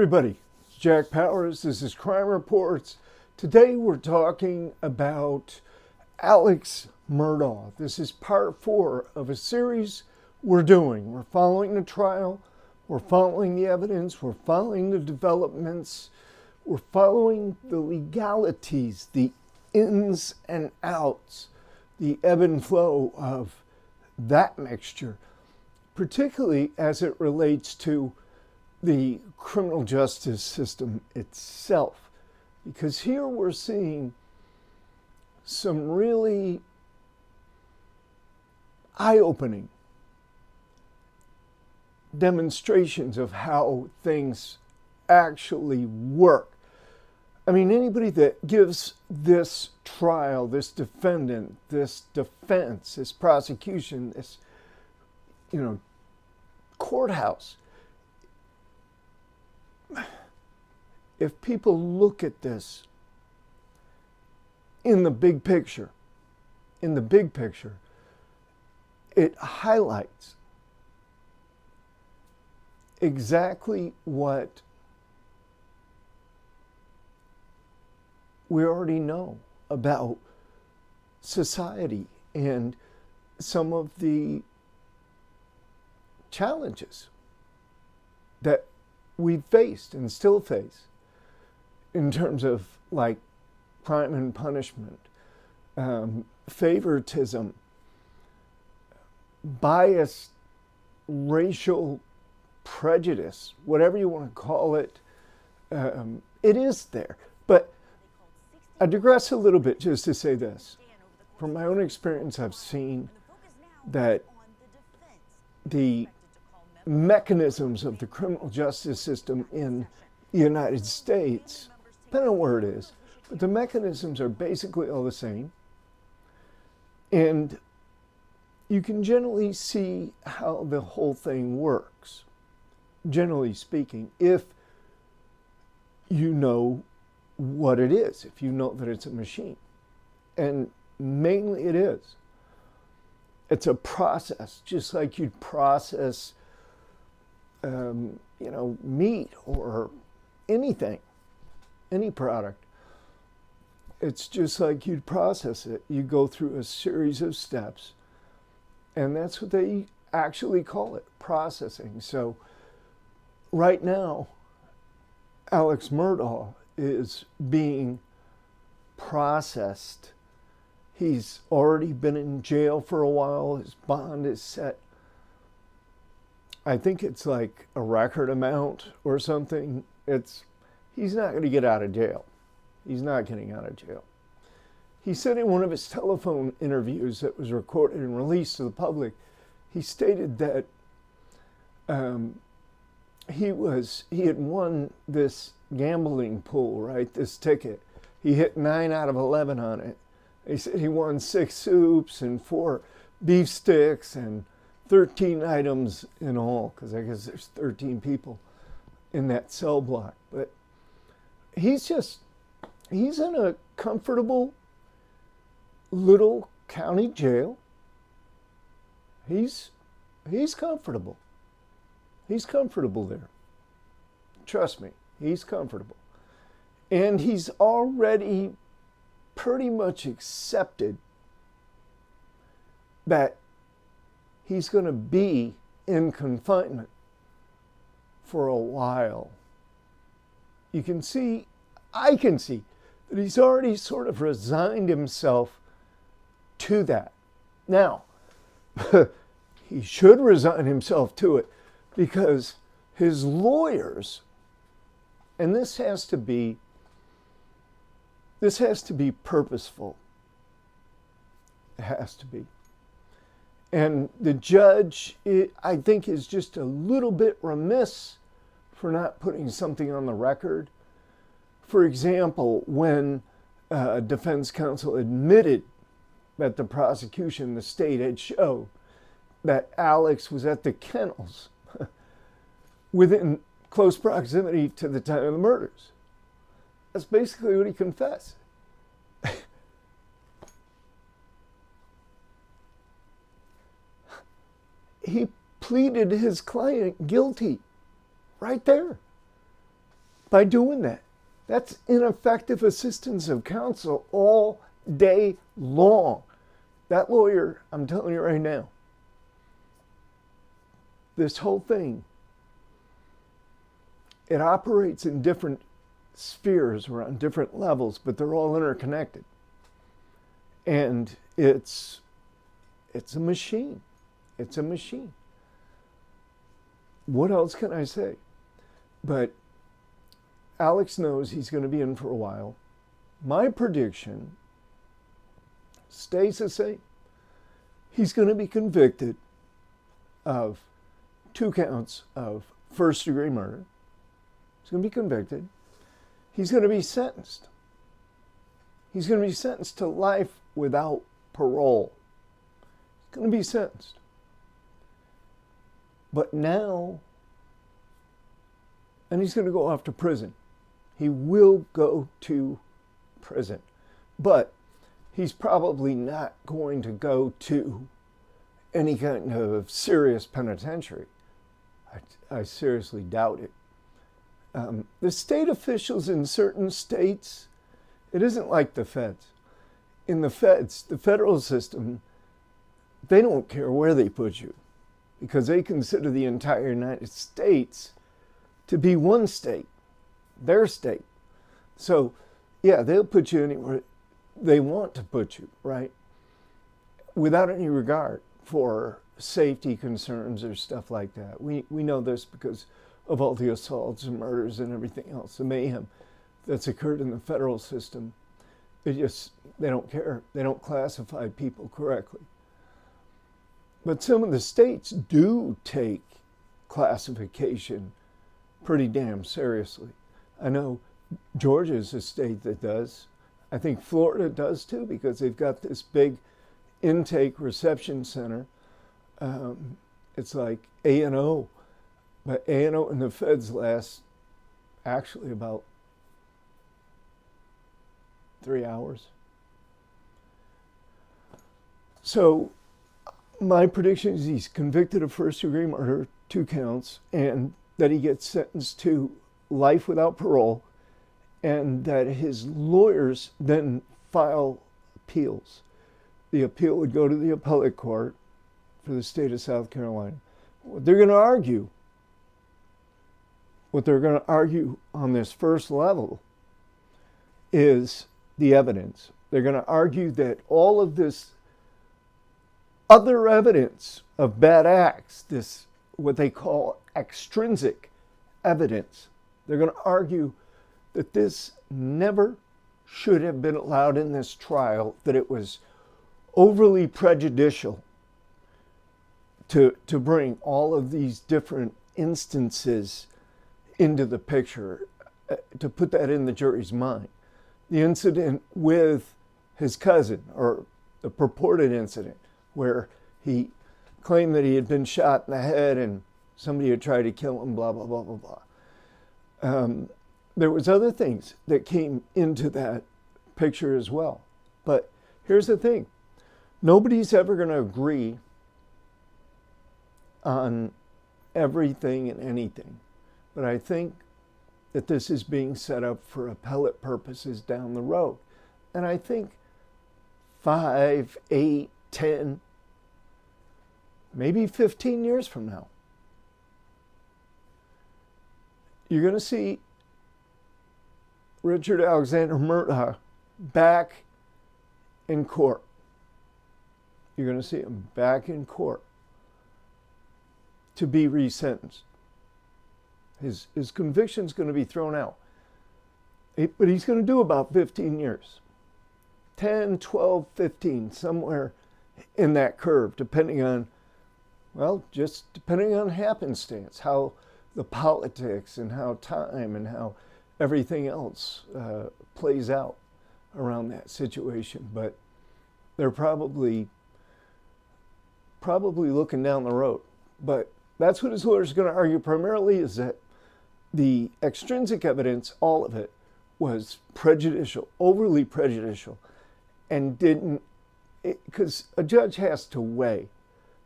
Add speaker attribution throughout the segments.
Speaker 1: everybody, it's Jack Powers. This is Crime Reports. Today we're talking about Alec's Murdaugh. This is part 4 of a series we're doing. We're following the trial, we're following the evidence, we're following the developments, we're following the legalities, the ins and outs, the ebb and flow of that mixture, particularly as it relates to the criminal justice system itself. Because here we're seeing some really eye-opening demonstrations of how things actually work. I mean, anybody that gives this trial, this defendant, this defense, this prosecution, this, courthouse, if people look at this in the big picture, it highlights exactly what we already know about society and some of the challenges that we faced and still face in terms of like crime and punishment, favoritism, bias, racial prejudice, whatever you want to call it. It is there. But I digress a little bit just to say this. From my own experience, I've seen that the mechanisms of the criminal justice system in the United States, depending on where it is, but the mechanisms are basically all the same. And you can generally see how the whole thing works, generally speaking, if you know what it is, if you know that it's a machine. And mainly it is. It's a process, just like you'd process meat or anything, any product. It's just like you'd process it. You go through a series of steps, and that's what they actually call it, processing. So right now, Alec's Murdaugh is being processed. He's already been in jail for a while. His bond is set. I think it's like a record amount or something. He's not going to get out of jail. He's not getting out of jail. He said in one of his telephone interviews that was recorded and released to the public, he stated that he had won this gambling pool, right? This ticket. He hit 9 out of 11 on it. He said he won 6 soups and 4 beef sticks and 13 items in all, because I guess there's 13 people in that cell block. But he's in a comfortable little county jail. He's comfortable. He's comfortable there. Trust me, he's comfortable. And he's already pretty much accepted that he's going to be in confinement for a while. I can see that he's already sort of resigned himself to that. Now, he should resign himself to it because his lawyers, and this has to be purposeful. It has to be. And the judge, I think, is just a little bit remiss for not putting something on the record. For example, when defense counsel admitted that the prosecution, the state, had showed that Alex was at the kennels within close proximity to the time of the murders. That's basically what he confessed. He pleaded his client guilty right there. by doing that. That's ineffective assistance of counsel all day long. That lawyer, I'm telling you right now, this whole thing, it operates in different spheres or on different levels, but they're all interconnected. And it's a machine. It's a machine. What else can I say? But Alex knows he's going to be in for a while. My prediction stays the same. He's going to be convicted of 2 counts of first-degree murder. He's going to be convicted. He's going to be sentenced. He's going to be sentenced to life without parole. He's going to be sentenced. But now, and he's going to go off to prison. He will go to prison. But he's probably not going to go to any kind of serious penitentiary. I seriously doubt it. The state officials in certain states, it isn't like the feds. In the feds, the federal system, they don't care where they put you because they consider the entire United States to be one state, their state. So, yeah, they'll put you anywhere they want to put you, right? Without any regard for safety concerns or stuff like that. We know this because of all the assaults and murders and everything else, the mayhem that's occurred in the federal system. They don't care. They don't classify people correctly. But some of the states do take classification pretty damn seriously. I know Georgia's a state that does. I think Florida does too, because they've got this big intake reception center. It's like A&O, but A&O and the feds last actually about 3 hours. So my prediction is he's convicted of first-degree murder, 2 counts, and that he gets sentenced to life without parole, and that his lawyers then file appeals. The appeal would go to the appellate court for the state of South Carolina. What they're going to argue on this first level is the evidence. They're going to argue that all of this other evidence of bad acts, this what they call extrinsic evidence, they're going to argue that this never should have been allowed in this trial, that it was overly prejudicial to bring all of these different instances into the picture, to put that in the jury's mind. The incident with his cousin, or the purported incident, where he claimed that he had been shot in the head and somebody had tried to kill him, blah, blah, blah, blah, blah. There was other things that came into that picture as well. But here's the thing. Nobody's ever going to agree on everything and anything. But I think that this is being set up for appellate purposes down the road. And I think 5, 8, 10, maybe 15 years from now, you're going to see Richard Alexander Murdaugh back in court. You're going to see him back in court to be resentenced. His conviction's going to be thrown out. But he's going to do about 15 years. 10, 12, 15, somewhere in that curve, depending on happenstance, how the politics and how time and how everything else plays out around that situation. But they're probably looking down the road. But that's what his lawyers are going to argue primarily, is that the extrinsic evidence, all of it, was prejudicial, overly prejudicial, and because a judge has to weigh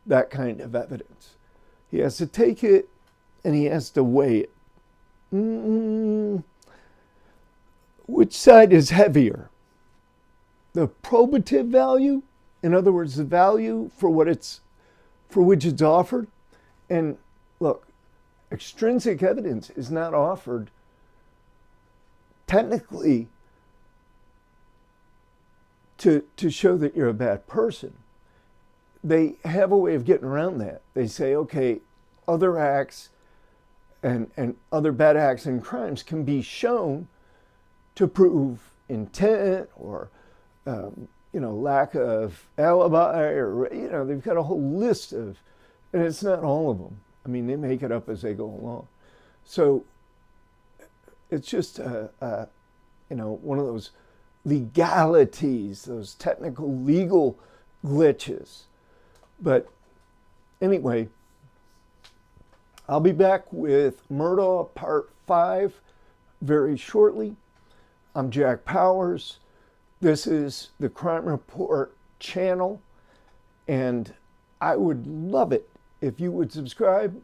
Speaker 1: that kind of evidence. He has to take it and he has to weigh it. which side is heavier? The probative value, in other words, the value for which it's offered. And look, extrinsic evidence is not offered technically to show that you're a bad person. They have a way of getting around that. They say, okay, other acts and other bad acts and crimes can be shown to prove intent or lack of alibi, or they've got a whole list of, and it's not all of them. I mean, they make it up as they go along. So it's just one of those legalities, those technical legal glitches. But anyway, I'll be back with Murdaugh Part 5 very shortly. I'm Jack Powers. This is the Crime Report channel, and I would love it if you would subscribe,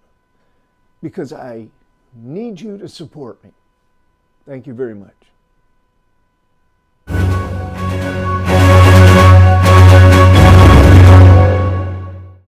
Speaker 1: because I need you to support me. Thank you very much.